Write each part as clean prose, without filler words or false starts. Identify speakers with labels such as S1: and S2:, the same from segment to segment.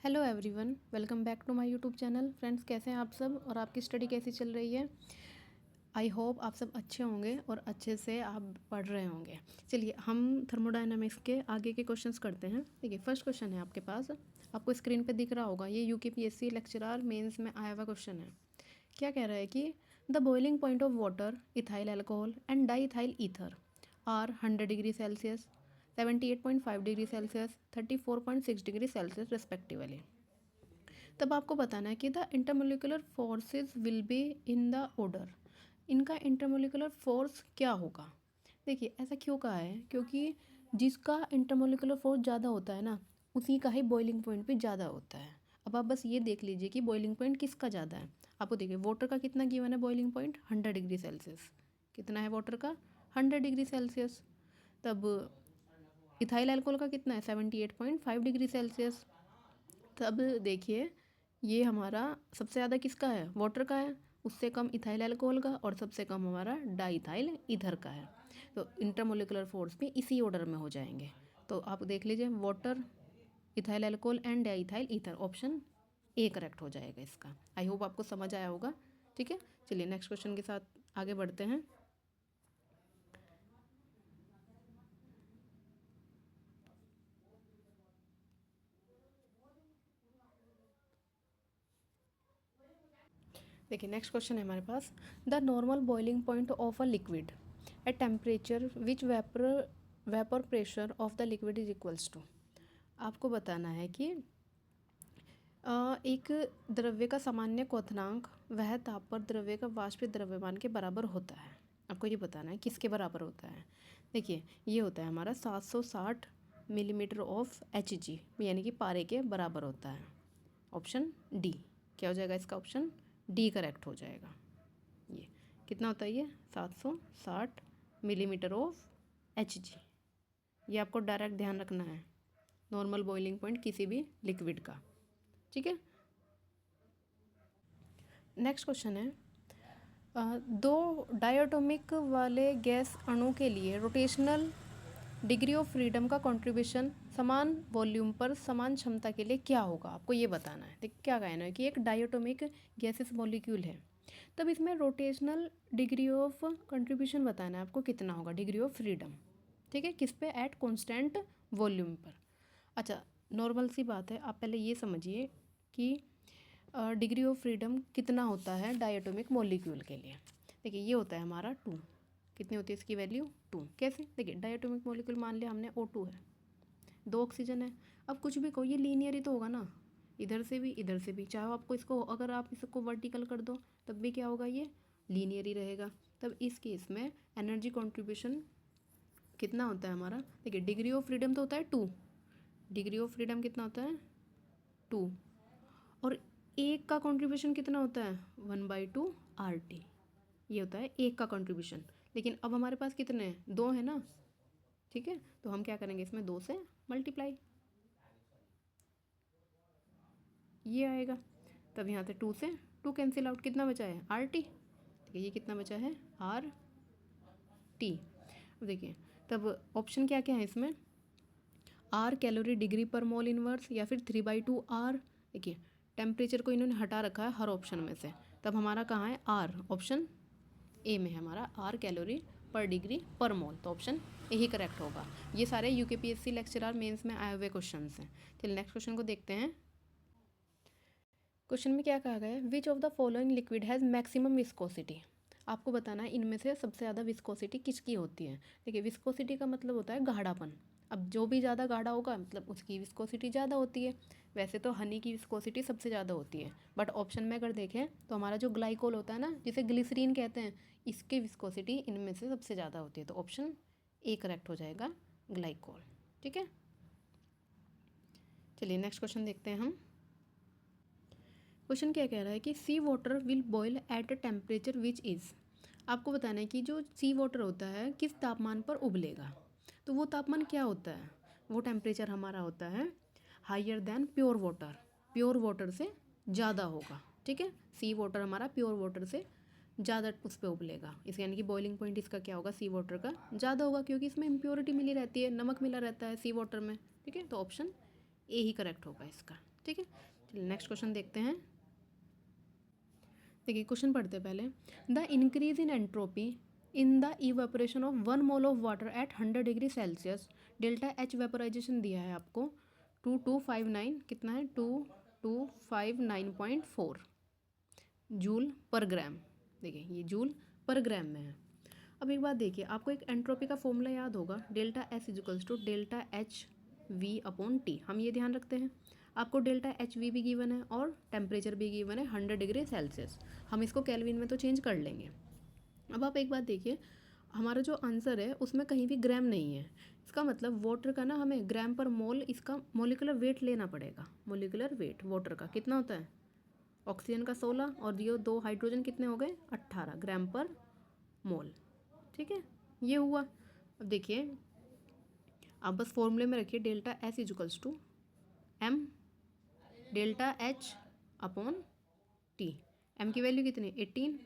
S1: Hello everyone, welcome back to my YouTube channel. Friends, कैसे हैं आप सब और आपकी स्टडी कैसी चल रही है। आई होप आप सब अच्छे होंगे और अच्छे से आप पढ़ रहे होंगे। चलिए हम थर्मोडायनामिक्स के आगे के क्वेश्चंस करते हैं। देखिए, फर्स्ट क्वेश्चन है आपके पास, आपको स्क्रीन पे दिख रहा होगा। ये यूकेपीएससी लेक्चरर मेंस में आया हुआ क्वेश्चन है। क्या कह रहा है कि the boiling point of water, ethyl alcohol and diethyl ether are 100 degree Celsius, 78.5 degree Celsius, 34.6 degree Celsius respectively. तब आपको बताना है कि the intermolecular forces will be in the order. इनका इंटरमोलिकुलर फोर्स क्या होगा। देखिए, ऐसा क्यों कहा है, क्योंकि जिसका इंटरमोलिकुलर फोर्स ज़्यादा होता है ना, उसी का ही बॉइलिंग पॉइंट भी ज़्यादा होता है। अब आप बस ये देख लीजिए कि बॉइलिंग पॉइंट किसका ज़्यादा है। आपको देखिए, वाटर का कितना गिवन है बॉइलिंग पॉइंट, 100 डिग्री सेल्सियस। कितना है वाटर का, 100 डिग्री सेल्सियस। तब इथाइल अल्कोहल का कितना है, 78.5 डिग्री सेल्सियस। तब देखिए, ये हमारा सबसे ज़्यादा किसका है, वाटर का है, उससे कम इथाइल अल्कोहल का, और सबसे कम हमारा डाईइथाइल ईथर का है। तो इंटरमोलिकुलर फोर्स भी इसी ऑर्डर में हो जाएंगे। तो आप देख लीजिए, water, ethyl alcohol and diethyl ether, option A correct हो जाएगा इसका। आई होप आपको समझ आया होगा। ठीक है, चलिए नेक्स्ट क्वेश्चन के साथ आगे बढ़ते हैं। देखिए, नेक्स्ट क्वेश्चन है हमारे पास, the normal boiling point of a liquid at temperature which vapour pressure of the liquid is equals to. आपको बताना है कि एक द्रव्य का सामान्य क्वथनांक वह ताप पर द्रव्य का वाष्पित द्रव्यमान के बराबर होता है। आपको ये बताना है किसके बराबर होता है। देखिए, ये होता है हमारा 760 मिलीमीटर ऑफ Hg, यानी कि पारे के बराबर होता है। ऑप्शन डी क्या हो जाएगा इसका, ऑप्शन डी करेक्ट हो जाएगा। ये कितना होता है, ये 760 मिलीमीटर ऑफ Hg। ये आपको डायरेक्ट ध्यान रखना है, नॉर्मल बॉइलिंग पॉइंट किसी भी लिक्विड का। ठीक है, नेक्स्ट क्वेश्चन है, दो डायटोमिक वाले गैस अणु के लिए रोटेशनल डिग्री ऑफ फ्रीडम का कंट्रीब्यूशन समान वॉल्यूम पर समान क्षमता के लिए क्या होगा। आपको ये बताना है। देखिए, क्या कहना है कि एक डायटोमिक गैसेस मॉलिक्यूल है, तब इसमें रोटेशनल डिग्री ऑफ कंट्रीब्यूशन बताना है आपको कितना होगा, डिग्री ऑफ फ्रीडम। ठीक है, किस पे, एट कॉन्स्टेंट वॉल्यूम पर। अच्छा, नॉर्मल सी बात है, आप पहले ये समझिए कि डिग्री ऑफ फ्रीडम कितना होता है डायटोमिक मॉलिक्यूल के लिए। देखिए, ये होता है हमारा 2। कितनी होती है इसकी वैल्यू, 2। कैसे, देखिए, डायटोमिक मॉलिक्यूल मान लिया हमने O2 है, 2 ऑक्सीजन है। अब कुछ भी कहो, ये लीनियर ही तो होगा ना, इधर से भी इधर से भी। चाहे आपको इसको, अगर आप इसको वर्टिकल कर दो तब भी क्या होगा, ये लीनियर ही रहेगा। तब इस केस में एनर्जी कॉन्ट्रीब्यूशन कितना होता है हमारा। देखिए, डिग्री ऑफ फ्रीडम तो होता है 2, डिग्री ऑफ फ्रीडम कितना होता है 2, और एक का कंट्रीब्यूशन कितना होता है 1/2 RT। ये होता है एक का कंट्रीब्यूशन। लेकिन अब हमारे पास कितने हैं, 2 है ना। ठीक है, तो हम क्या करेंगे, इसमें 2 से मल्टीप्लाई, ये आएगा। तब यहाँ से 2 से 2 कैंसिल आउट, कितना बचा है RT। ठीक है, ये कितना बचा है RT। अब देखिए, तब ऑप्शन क्या क्या है इसमें, R कैलोरी डिग्री पर मोल इनवर्स, या फिर 3/2 R। देखिए, टेम्परेचर को इन्होंने हटा रखा है हर ऑप्शन में से, तब हमारा कहाँ है R, ऑप्शन ए में है हमारा R कैलोरी पर डिग्री पर मोल। तो ऑप्शन ए ही करेक्ट होगा। ये सारे यूकेपीएससी लेक्चरर मेंस में आए हुए क्वेश्चंस हैं। चलिए नेक्स्ट क्वेश्चन को देखते हैं। क्वेश्चन में क्या कहा गया है, which of the following liquid has maximum viscosity. आपको बताना है इनमें से सबसे ज़्यादा विस्कोसिटी किसकी होती है। देखिए, विस्कोसिटी का मतलब होता है गाढ़ापन। अब जो भी ज़्यादा गाढ़ा होगा मतलब उसकी विस्कोसिटी ज़्यादा होती है। वैसे तो हनी की विस्कोसिटी सबसे ज़्यादा होती है, बट ऑप्शन में अगर देखें तो हमारा जो ग्लाइकोल होता है ना, जिसे ग्लिसरीन कहते हैं, इसकी विस्कोसिटी इनमें से सबसे ज़्यादा होती है। तो ऑप्शन ए करेक्ट हो जाएगा, ग्लाइकोल। ठीक है, चलिए नेक्स्ट क्वेश्चन देखते हैं हम। क्वेश्चन क्या कह रहा है कि see water will boil at a temperature which is. आपको बताना है कि जो सी वाटर होता है किस तापमान पर उबलेगा। तो वो तापमान क्या होता है, वो टेम्परेचर हमारा होता है higher than pure water, pure water से ज़्यादा होगा। ठीक है, सी वाटर हमारा प्योर वाटर से ज़्यादा उस पर उबलेगा। इस यानी कि बॉइलिंग पॉइंट इसका क्या होगा, सी वाटर का ज़्यादा होगा, क्योंकि इसमें इम्प्योरिटी मिली रहती है, नमक मिला रहता है सी वाटर में। ठीक है, तो ऑप्शन ए ही करेक्ट होगा इसका। ठीक है, चलिए नेक्स्ट क्वेश्चन देखते हैं। देखिए क्वेश्चन पढ़ते हैं पहले। The increase in entropy in the evaporation of 1 mole of water at 100 degree Celsius, delta H vaporisation दिया है आपको 2259, कितना है 2259.4 जूल पर ग्राम। देखिए ये जूल पर ग्राम में है। अब एक बात देखिए, आपको एक एंट्रोपी का फॉर्मूला याद होगा, delta S equals to delta H V upon T. हम ये ध्यान रखते हैं। आपको डेल्टा एच वी भी गिवन है और टेम्परेचर भी गिवन है 100 डिग्री सेल्सियस। हम इसको केल्विन में तो चेंज कर लेंगे। अब आप एक बात देखिए, हमारा जो आंसर है उसमें कहीं भी ग्राम नहीं है। इसका मतलब वाटर का ना हमें ग्राम पर मोल इसका मोलिकुलर वेट लेना पड़ेगा। मोलिकुलर वेट वाटर का कितना होता है, ऑक्सीजन का 16 और ये 2 हाइड्रोजन कितने हो गए 18 ग्राम पर मोल। ठीक है, ये हुआ। अब देखिए आप बस फॉर्मूले में रखिए delta S equals to M delta H upon T. एम की वैल्यू कितनी 18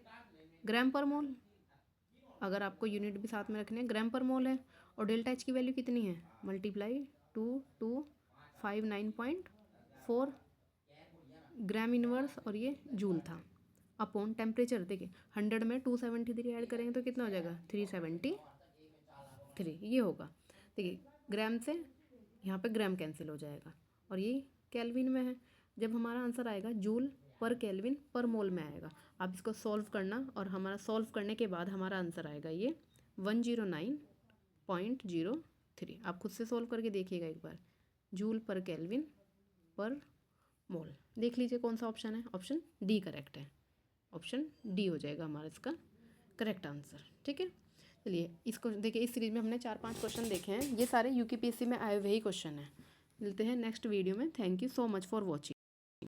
S1: ग्राम पर मोल, अगर आपको यूनिट भी साथ में रखने हैं ग्राम पर मोल है। और डेल्टा एच की वैल्यू कितनी है मल्टीप्लाई 2259.4 ग्राम इनवर्स और ये जूल था अपॉन टेम्परेचर। देखिए 100 में 273 ऐड करेंगे तो कितना हो जाएगा 373, ये होगा। देखिए ग्राम से यहाँ पे ग्राम कैंसिल हो जाएगा और ये केल्विन में है। जब हमारा आंसर आएगा जूल पर केल्विन पर मोल में आएगा। आप इसको सॉल्व करना और हमारा सॉल्व करने के बाद हमारा आंसर आएगा ये 109.03। आप खुद से सॉल्व करके देखिएगा एक बार, जूल पर केल्विन पर मोल। देख लीजिए कौन सा ऑप्शन है, ऑप्शन डी करेक्ट है। ऑप्शन डी हो जाएगा हमारा इसका करेक्ट आंसर। ठीक है, चलिए इसको देखिए, इस सीरीज में हमने 4-5 क्वेश्चन देखे हैं, ये सारे यूकेपीएससी में आए हुए ही क्वेश्चन हैं। मिलते हैं नेक्स्ट वीडियो में। Thank you so much for watching.